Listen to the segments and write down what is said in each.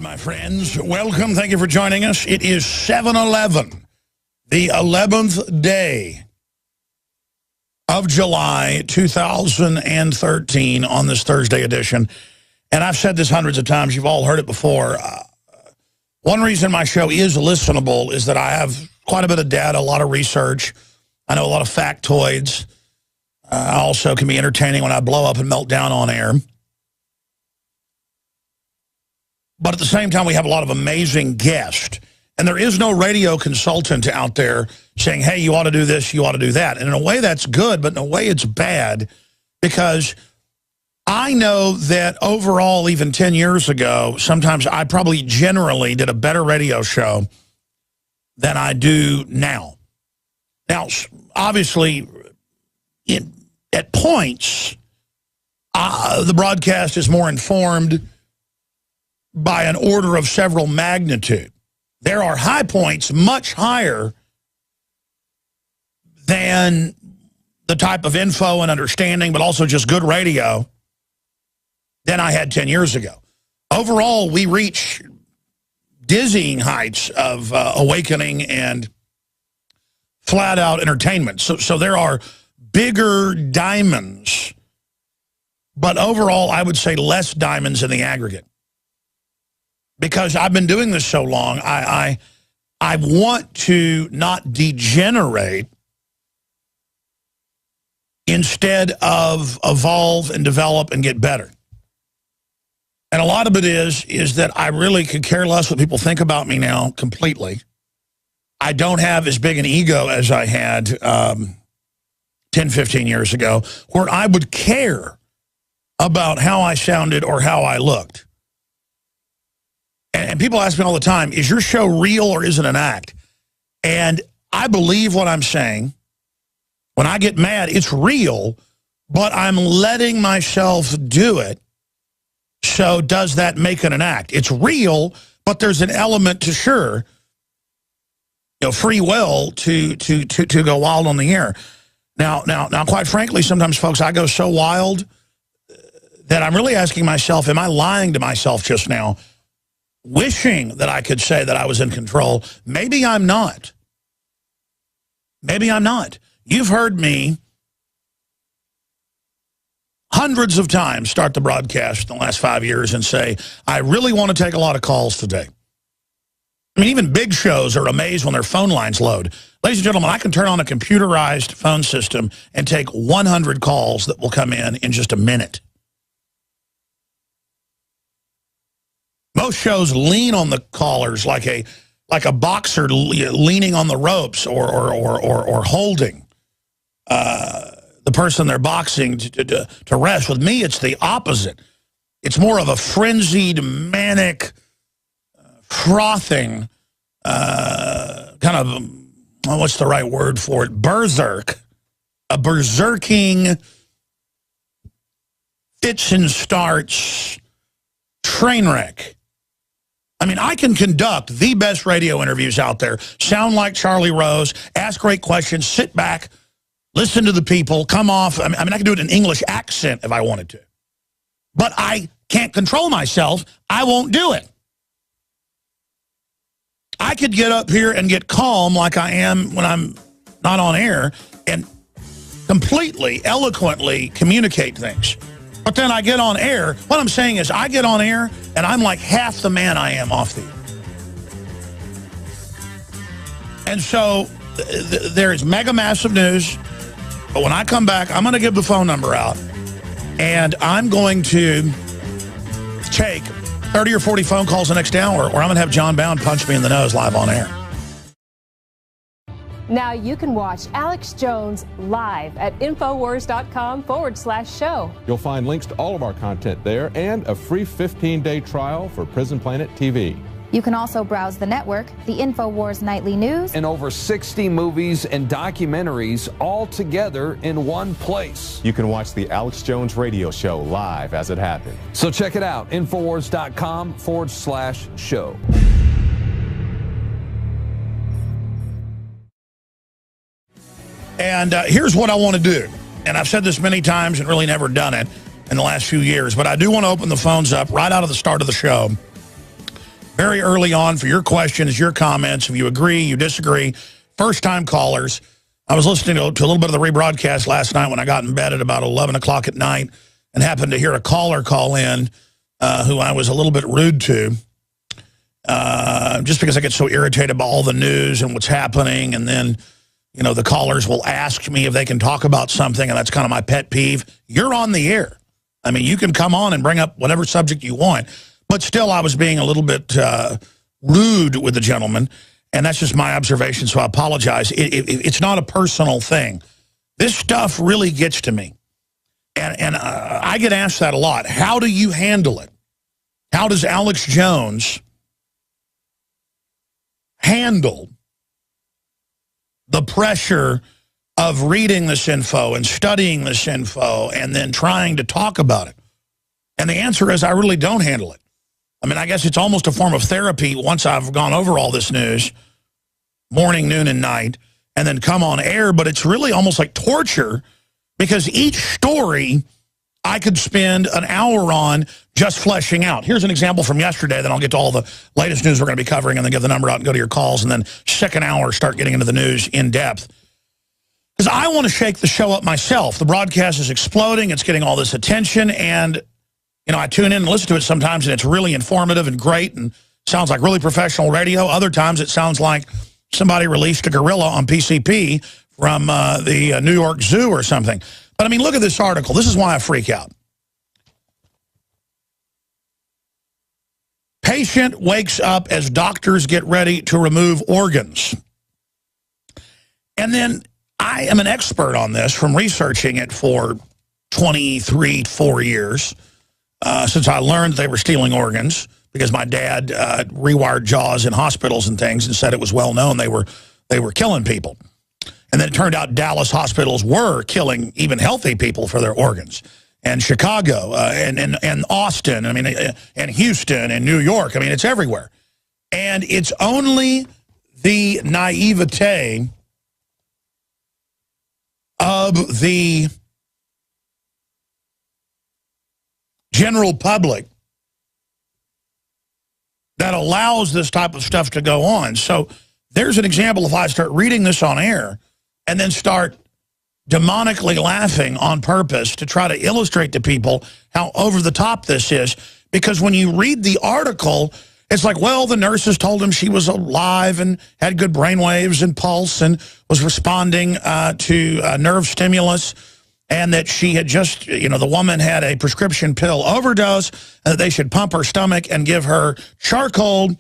my friends. Welcome. Thank you for joining us. It is 7/11, the 11th day of July 2013 on this Thursday edition. And I've said this hundreds of times. You've all heard it before. One reason my show is listenable is that I have quite a bit of data, a lot of research. I know a lot of factoids. I also can be entertaining when I blow up and melt down on air. But at the same time, we have a lot of amazing guests. And there is no radio consultant out there saying, hey, you ought to do this, you ought to do that. And in a way, that's good, but in a way, it's bad. Because I know that overall, even 10 years ago, sometimes I probably generally did a better radio show than I do now. Now, obviously, at points, the broadcast is more informed by an order of several magnitude. There are high points much higher than the type of info and understanding, but also just good radio than I had 10 years ago. Overall, we reach dizzying heights of awakening and flat-out entertainment. So there are bigger diamonds, but overall, I would say less diamonds in the aggregate. Because I've been doing this so long, I want to not degenerate instead of evolve and develop and get better. And a lot of it is that I really could care less what people think about me now completely. I don't have as big an ego as I had 10, 15 years ago, where I would care about how I sounded or how I looked. And people ask me all the time, is your show real or is it an act? And I believe what I'm saying. When I get mad, it's real, but I'm letting myself do it. So does that make it an act? It's real, but there's an element to free will to go wild on the air. Now, quite frankly, sometimes, folks, I go so wild that I'm really asking myself, am I lying to myself just now? Wishing that I could say that I was in control. Maybe I'm not. Maybe I'm not. You've heard me hundreds of times start the broadcast in the last 5 years and say, I really want to take a lot of calls today. I mean, even big shows are amazed when their phone lines load. Ladies and gentlemen, I can turn on a computerized phone system and take 100 calls that will come in just a minute. Most shows lean on the callers like a boxer leaning on the ropes or holding the person they're boxing to rest. With me, it's the opposite. It's more of a frenzied, manic, frothing, kind of, what's the right word for it? Berserk. A berserking, fits and starts, train wreck. I mean, I can conduct the best radio interviews out there, sound like Charlie Rose, ask great questions, sit back, listen to the people, come off. I mean, I can do it in English accent if I wanted to. But I can't control myself. I won't do it. I could get up here and get calm like I am when I'm not on air and completely, eloquently communicate things. But then I get on air. What I'm saying is I get on air, and I'm like half the man I am off the air. And so there is mega massive news. But when I come back, I'm going to give the phone number out. And I'm going to take 30 or 40 phone calls the next hour, or I'm going to have John Bound punch me in the nose live on air. Now you can watch Alex Jones live at Infowars.com/show. You'll find links to all of our content there and a free 15-day trial for Prison Planet TV. You can also browse the network, the Infowars Nightly News, and over 60 movies and documentaries all together in one place. You can watch the Alex Jones radio show live as it happened. So check it out, Infowars.com/show. And here's what I want to do. And I've said this many times and really never done it in the last few years, but I do want to open the phones up right out of the start of the show very early on for your questions, your comments. If you agree, you disagree, first-time callers. I was listening to a little bit of the rebroadcast last night when I got in bed at about 11 o'clock at night and happened to hear a caller call in who I was a little bit rude to just because I get so irritated by all the news and what's happening. And then, you know, the callers will ask me if they can talk about something, and that's kind of my pet peeve. You're on the air. I mean, you can come on and bring up whatever subject you want. But still, I was being a little bit rude with the gentleman, and that's just my observation, so I apologize. It's not a personal thing. This stuff really gets to me, and I get asked that a lot. How do you handle it? How does Alex Jones handle the pressure of reading this info and studying this info and then trying to talk about it? And the answer is I really don't handle it. I mean, I guess it's almost a form of therapy once I've gone over all this news, morning, noon, and night, and then come on air, but it's really almost like torture because each story I could spend an hour on just fleshing out. Here's an example from yesterday, then I'll get to all the latest news we're going to be covering and then give the number out and go to your calls, and then second hour start getting into the news in depth. Because I want to shake the show up myself. The broadcast is exploding. It's getting all this attention, and you know, I tune in and listen to it sometimes, and it's really informative and great and sounds like really professional radio. Other times it sounds like somebody released a gorilla on PCP from the New York Zoo or something. But, I mean, look at this article. This is why I freak out. Patient wakes up as doctors get ready to remove organs. And then I am an expert on this from researching it for 4 years. Since I learned they were stealing organs, because my dad rewired jaws in hospitals and things and said it was well known they were killing people. And then it turned out Dallas hospitals were killing even healthy people for their organs. And Chicago and Austin, I mean, and Houston and New York. I mean, it's everywhere. And it's only the naivete of the general public that allows this type of stuff to go on. So there's an example. If I start reading this on air and then start demonically laughing on purpose to try to illustrate to people how over the top this is, because when you read the article, it's like, well, the nurses told him she was alive and had good brain waves and pulse and was responding to nerve stimulus, and that she had just, you know, the woman had a prescription pill overdose, and that they should pump her stomach and give her charcoal,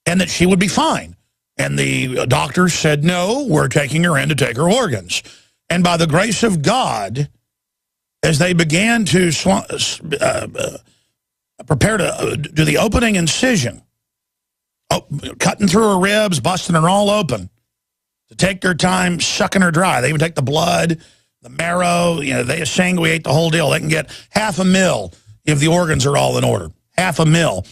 and that she would be fine. And the doctor said, no, we're taking her in to take her organs. And by the grace of God, as they began to prepare to do the opening incision, cutting through her ribs, busting her all open, to take their time sucking her dry. They even take the blood, the marrow, you know, they sanguinate the whole deal. They can get $500,000 if the organs are all in order. $500,000.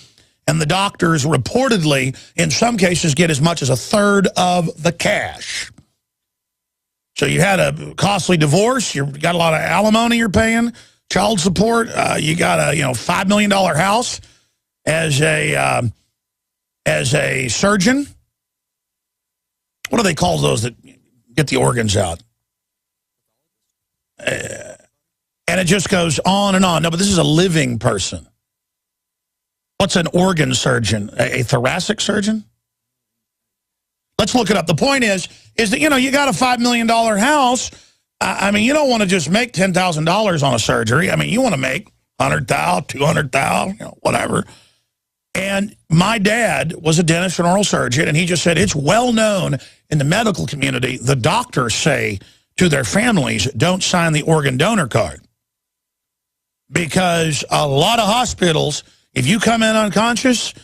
And the doctors reportedly, in some cases, get as much as 1/3 of the cash. So you had a costly divorce. You got a lot of alimony you're paying, child support. You got a $5 million house as a surgeon. What do they call those that get the organs out? And it just goes on and on. No, but this is a living person. What's an organ surgeon? A thoracic surgeon? Let's look it up. The point is that, you know, you got a $5 million house. I mean, you don't want to just make $10,000 on a surgery. I mean, you want to make $100,000, $200,000, you know, whatever. And my dad was a dentist and oral surgeon, and he just said it's well known in the medical community. The doctors say to their families, don't sign the organ donor card. Because a lot of hospitals, if you come in unconscious,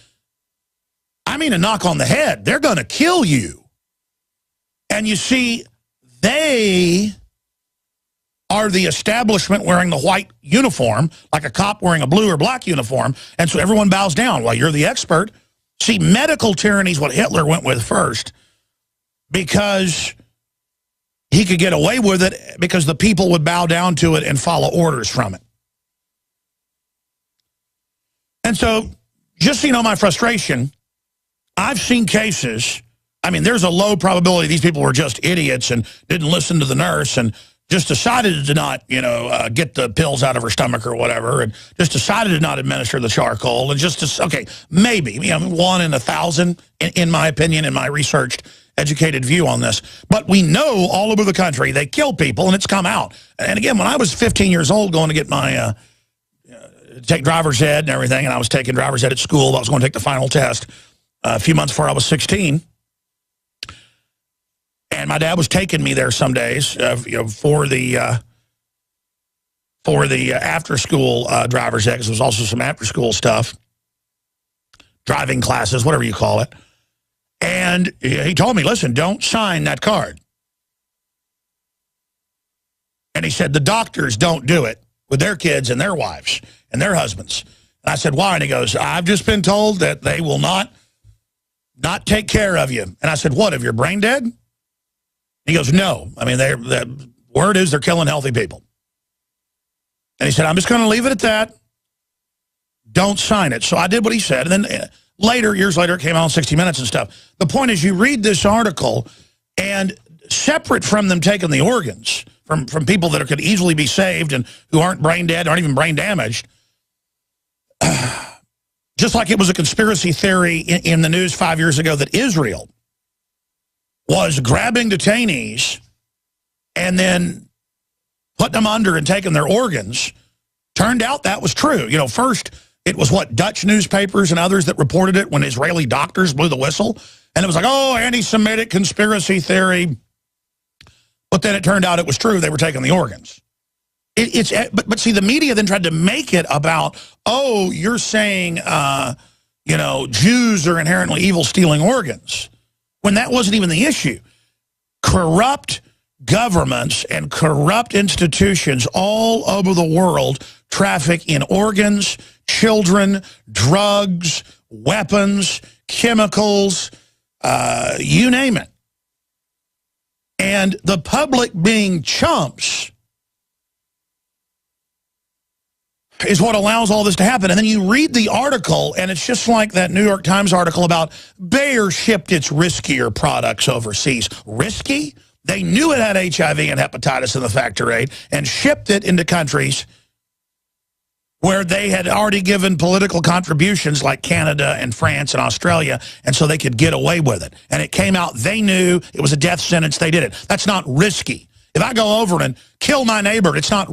I mean a knock on the head, they're going to kill you. And you see, they are the establishment wearing the white uniform, like a cop wearing a blue or black uniform, and so everyone bows down while you're the expert. See, medical tyranny is what Hitler went with first, because he could get away with it because the people would bow down to it and follow orders from it. And so, just so you know my frustration, I've seen cases, I mean, there's a low probability these people were just idiots and didn't listen to the nurse and just decided to not, you know, get the pills out of her stomach or whatever, and just decided to not administer the charcoal, and just, okay, maybe, you know, 1 in 1,000, in my opinion, in my researched, educated view on this. But we know all over the country they kill people, and it's come out. And again, when I was 15 years old going to get my, take driver's ed and everything, and I was taking driver's ed at school, I was going to take the final test a few months before I was 16. And my dad was taking me there some days, you know, for the after-school driver's ed, because there was also some after-school stuff, driving classes, whatever you call it. And he told me, listen, don't sign that card. And he said, the doctors don't do it with their kids and their wives and their husbands. And I said, why? And he goes, I've just been told that they will not take care of you. And I said, what, if you're brain dead? He goes, no. I mean, the word is they're killing healthy people. And he said, I'm just going to leave it at that. Don't sign it. So I did what he said. And then later, years later, it came out on 60 Minutes and stuff. The point is, you read this article, and separate from them taking the organs from people that could easily be saved and who aren't brain dead, aren't even brain damaged, just like it was a conspiracy theory in the news 5 years ago that Israel was grabbing detainees and then putting them under and taking their organs. Turned out that was true. You know, first it was what, Dutch newspapers and others that reported it when Israeli doctors blew the whistle. And it was like, oh, anti-Semitic conspiracy theory. But then it turned out it was true. They were taking the organs. But see, the media then tried to make it about, oh, you're saying, you know, Jews are inherently evil stealing organs, when that wasn't even the issue. Corrupt governments and corrupt institutions all over the world traffic in organs, children, drugs, weapons, chemicals, you name it. And the public being chumps is what allows all this to happen. And then you read the article, and it's just like that New York Times article about Bayer shipped its riskier products overseas. Risky? They knew it had HIV and hepatitis in the factor VIII and shipped it into countries where they had already given political contributions like Canada and France and Australia, and so they could get away with it. And it came out, they knew it was a death sentence, they did it. That's not risky. If I go over and kill my neighbor, it's not,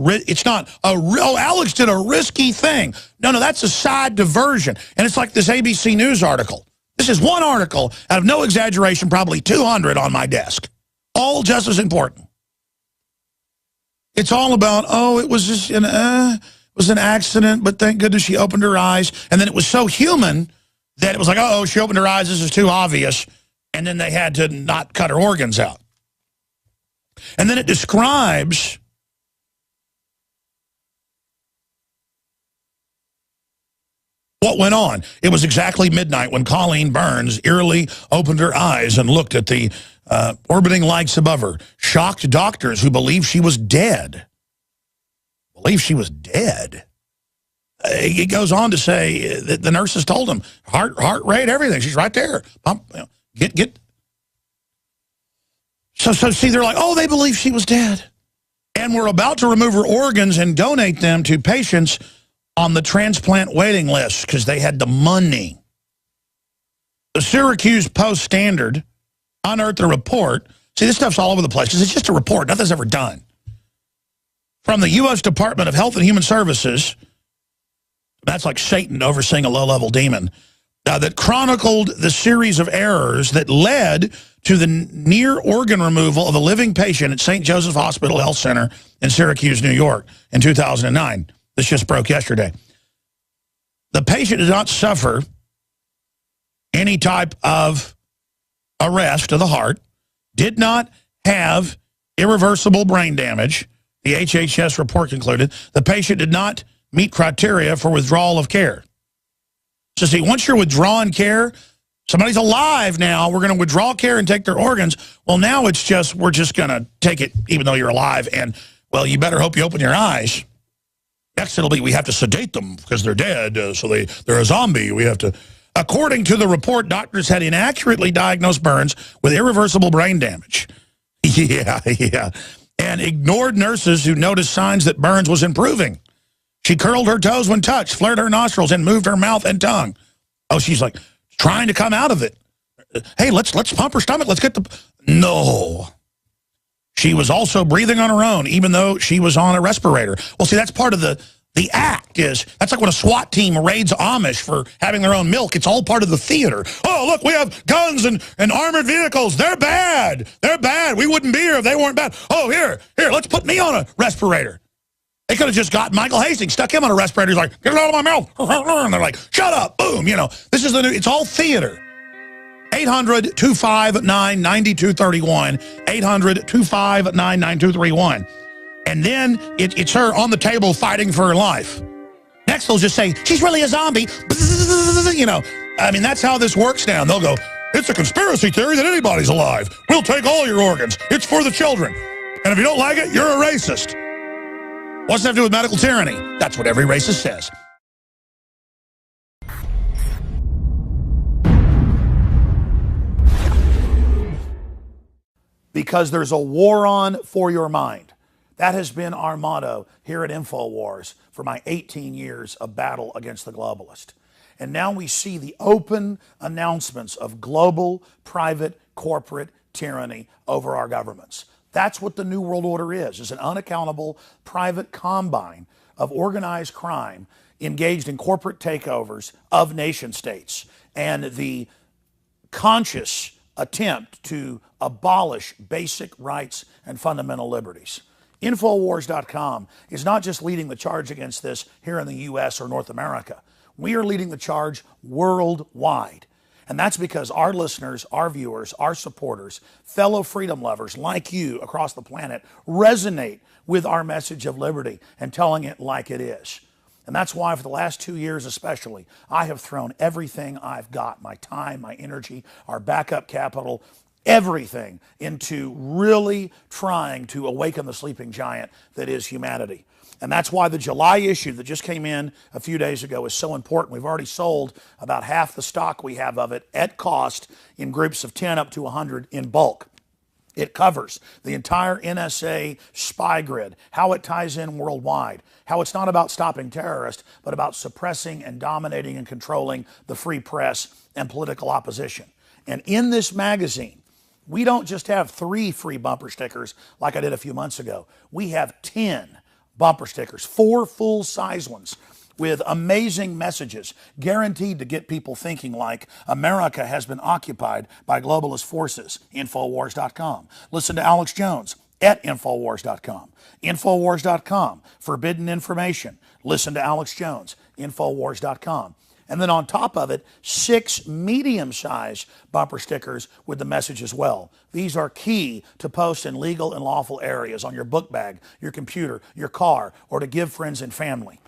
oh, Alex did a risky thing. No, that's a side diversion. And it's like this ABC News article. This is one article, out of no exaggeration, probably 200 on my desk. All just as important. It's all about, oh, it was just an accident, but thank goodness she opened her eyes. And then it was so human that it was like, oh, she opened her eyes, this is too obvious. And then they had to not cut her organs out. And then it describes what went on. It was exactly midnight when Colleen Burns eerily opened her eyes and looked at the orbiting lights above her. Shocked doctors who believed she was dead. It goes on to say that the nurses told him, heart rate, everything. She's right there. Pump, you know, get. So see, they're like, oh, they believe she was dead. And we're about to remove her organs and donate them to patients on the transplant waiting list because they had the money. The Syracuse Post-Standard unearthed a report. See, this stuff's all over the place because it's just a report. Nothing's ever done. From the U.S. Department of Health and Human Services, that's like Satan overseeing a low-level demon, that chronicled the series of errors that led to the near organ removal of a living patient at St. Joseph Hospital Health Center in Syracuse, New York in 2009. This just broke yesterday. The patient did not suffer any type of arrest of the heart, did not have irreversible brain damage. The HHS report concluded the patient did not meet criteria for withdrawal of care. So see, once you're withdrawing care, somebody's alive now, we're going to withdraw care and take their organs. Well, now it's just, we're just going to take it even though you're alive. And, well, you better hope you open your eyes. Next it'll be, we have to sedate them because they're dead, so they're a zombie. We have to, According to the report, doctors had inaccurately diagnosed Burns with irreversible brain damage. Yeah. And ignored nurses who noticed signs that Burns was improving. She curled her toes when touched, flared her nostrils, and moved her mouth and tongue. Oh, she's like trying to come out of it. Hey, let's pump her stomach. Let's get the... No. She was also breathing on her own, even though she was on a respirator. Well, see, that's part of the act. That's like when a SWAT team raids Amish for having their own milk. It's all part of the theater. Oh, look, we have guns and armored vehicles. They're bad. They're bad. We wouldn't be here if they weren't bad. Oh, here, let's put me on a respirator. They could have just got Michael Hastings, stuck him on a respirator. He's like, get it out of my mouth. And they're like, shut up. Boom. This is it's all theater. 800-259-9231. 800-259-9231. And then it's her on the table fighting for her life. Next, they'll just say, she's really a zombie. That's how this works now. And they'll go, it's a conspiracy theory that anybody's alive. We'll take all your organs. It's for the children. And if you don't like it, you're a racist. What's that have to do with medical tyranny? That's what every racist says. Because there's a war on for your mind. That has been our motto here at InfoWars for my 18 years of battle against the globalist. And now we see the open announcements of global, private, corporate tyranny over our governments. That's what the New World Order is an unaccountable private combine of organized crime engaged in corporate takeovers of nation states and the conscious attempt to abolish basic rights and fundamental liberties. Infowars.com is not just leading the charge against this here in the U.S. or North America. We are leading the charge worldwide. And that's because our listeners, our viewers, our supporters, fellow freedom lovers like you across the planet resonate with our message of liberty and telling it like it is. And that's why for the last 2 years especially, I have thrown everything I've got, my time, my energy, our backup capital, everything into really trying to awaken the sleeping giant that is humanity. And that's why the July issue that just came in a few days ago is so important. We've already sold about half the stock we have of it at cost in groups of 10 up to 100 in bulk. It covers the entire NSA spy grid, how it ties in worldwide, how it's not about stopping terrorists, but about suppressing and dominating and controlling the free press and political opposition. And in this magazine, we don't just have 3 free bumper stickers like I did a few months ago. We have 10 bumper stickers, 4 full-size ones with amazing messages guaranteed to get people thinking like America has been occupied by globalist forces. Infowars.com. Listen to Alex Jones at Infowars.com. Infowars.com. Forbidden information. Listen to Alex Jones. Infowars.com. And then on top of it, 6 medium-sized bumper stickers with the message as well. These are key to post in legal and lawful areas on your book bag, your computer, your car, or to give friends and family.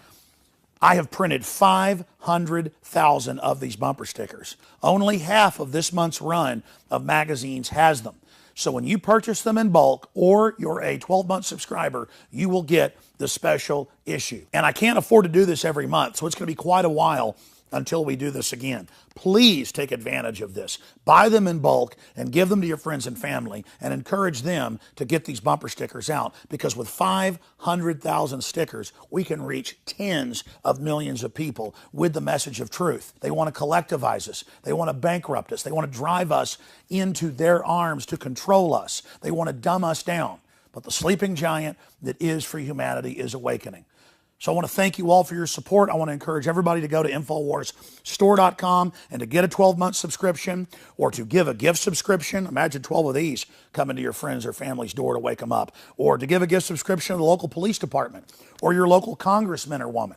I have printed 500,000 of these bumper stickers. Only half of this month's run of magazines has them. So when you purchase them in bulk or you're a 12-month subscriber, you will get the special issue. And I can't afford to do this every month, so it's going to be quite a while until we do this again. Please take advantage of this. Buy them in bulk and give them to your friends and family and encourage them to get these bumper stickers out, because with 500,000 stickers, we can reach tens of millions of people with the message of truth. They want to collectivize us. They want to bankrupt us. They want to drive us into their arms to control us. They want to dumb us down. But the sleeping giant that is for humanity is awakening. So I want to thank you all for your support. I want to encourage everybody to go to InfoWarsStore.com and to get a 12-month subscription or to give a gift subscription. Imagine 12 of these coming to your friends or family's door to wake them up. Or to give a gift subscription to the local police department or your local congressman or woman.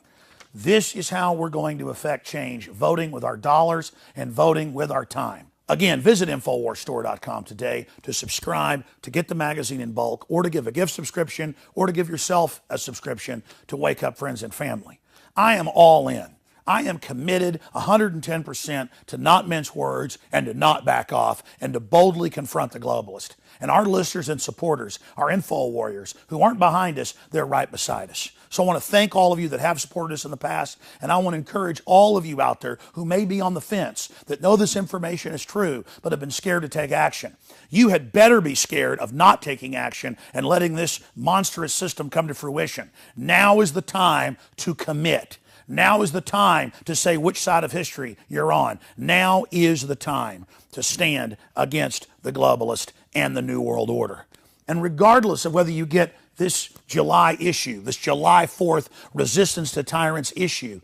This is how we're going to affect change, voting with our dollars and voting with our time. Again, visit InfoWarsStore.com today to subscribe, to get the magazine in bulk, or to give a gift subscription, or to give yourself a subscription to wake up friends and family. I am all in. I am committed 110% to not mince words and to not back off and to boldly confront the globalist. And our listeners and supporters, our info warriors, who aren't behind us, they're right beside us. So I want to thank all of you that have supported us in the past, and I want to encourage all of you out there who may be on the fence, that know this information is true, but have been scared to take action. You had better be scared of not taking action and letting this monstrous system come to fruition. Now is the time to commit. Now is the time to say which side of history you're on. Now is the time to stand against the globalist and the New World Order. And regardless of whether you get this July issue, this July 4th resistance to tyrants issue,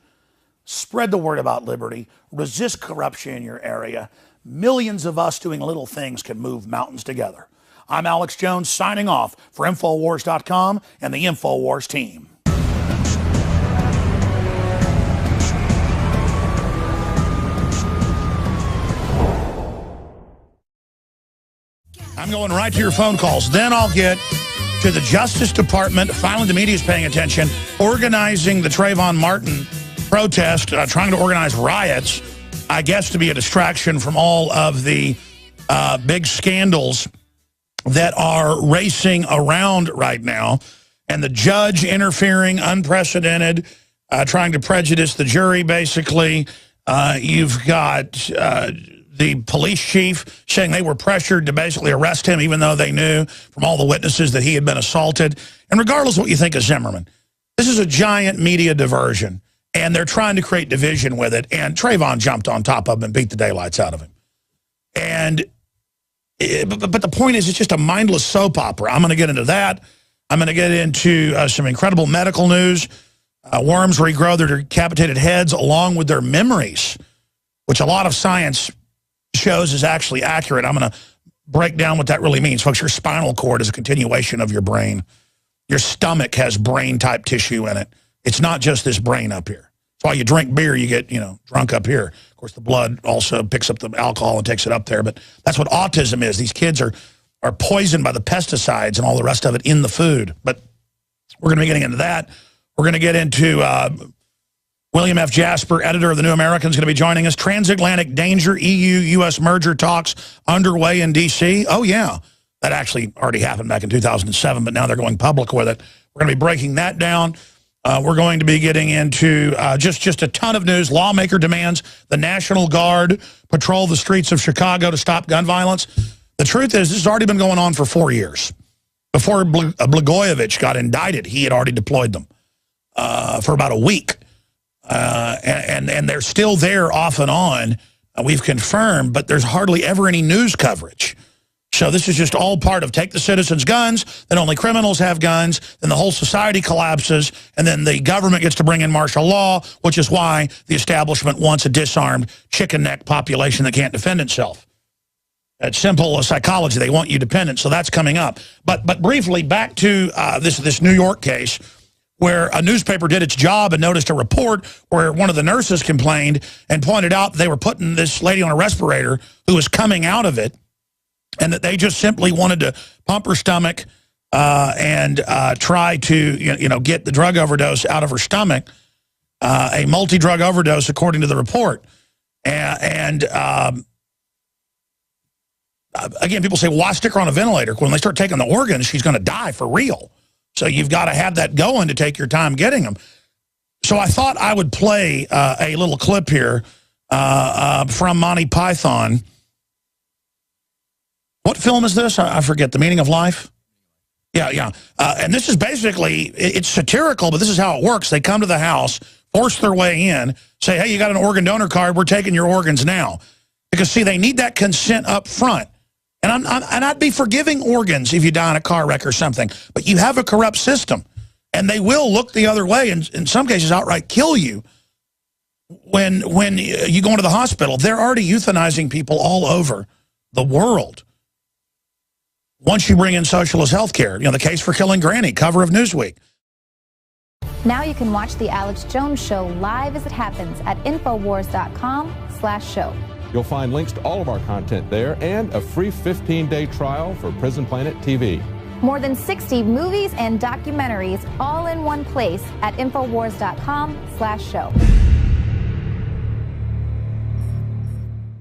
spread the word about liberty, resist corruption in your area. Millions of us doing little things can move mountains together. I'm Alex Jones signing off for Infowars.com and the Infowars team. I'm going right to your phone calls. Then I'll get to the Justice Department, finally the media is paying attention, organizing the Trayvon Martin protest, trying to organize riots, I guess to be a distraction from all of the big scandals that are racing around right now. And the judge interfering, unprecedented, trying to prejudice the jury, basically. You've got the police chief saying they were pressured to basically arrest him, even though they knew from all the witnesses that he had been assaulted. And regardless of what you think of Zimmerman, this is a giant media diversion, and they're trying to create division with it. And Trayvon jumped on top of him and beat the daylights out of him. And but the point is, it's just a mindless soap opera. I'm going to get into that. I'm going to get into some incredible medical news. Worms regrow their decapitated heads along with their memories, which a lot of science shows is actually accurate. I'm going to break down what that really means. Folks, your spinal cord is a continuation of your brain. Your stomach has brain-type tissue in it. It's not just this brain up here. That's why you drink beer, you get, drunk up here. Of course, the blood also picks up the alcohol and takes it up there. But that's what autism is. These kids are poisoned by the pesticides and all the rest of it in the food. But we're going to be getting into that. We're going to get into William F. Jasper, editor of The New American, is going to be joining us. Transatlantic danger, EU-U.S. merger talks underway in D.C. Oh, yeah. That actually already happened back in 2007, but now they're going public with it. We're going to be breaking that down. We're going to be getting into just a ton of news. Lawmaker demands the National Guard patrol the streets of Chicago to stop gun violence. The truth is, this has already been going on for 4 years. Before Blagojevich got indicted, he had already deployed them for about a week. And they're still there off and on. We've confirmed, but there's hardly ever any news coverage. So this is just all part of take the citizens' guns, then only criminals have guns, then the whole society collapses, and then the government gets to bring in martial law, which is why the establishment wants a disarmed chicken neck population that can't defend itself. It's simple psychology. They want you dependent, so that's coming up. But briefly, back to this New York case, where a newspaper did its job and noticed a report where one of the nurses complained and pointed out that they were putting this lady on a respirator who was coming out of it, and that they just simply wanted to pump her stomach and try to get the drug overdose out of her stomach, a multi-drug overdose according to the report. And again, people say, well, why stick her on a ventilator? When they start taking the organs, she's going to die for real. So you've got to have that going to take your time getting them. So I thought I would play a little clip here from Monty Python. What film is this? I forget. The Meaning of Life? Yeah. And this is basically, it's satirical, but this is how it works. They come to the house, force their way in, say, hey, you got an organ donor card. We're taking your organs now. Because, see, they need that consent up front. And I'd be forgiving organs if you die in a car wreck or something. But you have a corrupt system. And they will look the other way and in some cases outright kill you when you go into the hospital. They're already euthanizing people all over the world. Once you bring in socialist health care, the case for killing Granny, cover of Newsweek. Now you can watch The Alex Jones Show live as it happens at Infowars.com/show. You'll find links to all of our content there and a free 15-day trial for Prison Planet TV. More than 60 movies and documentaries all in one place at Infowars.com/show.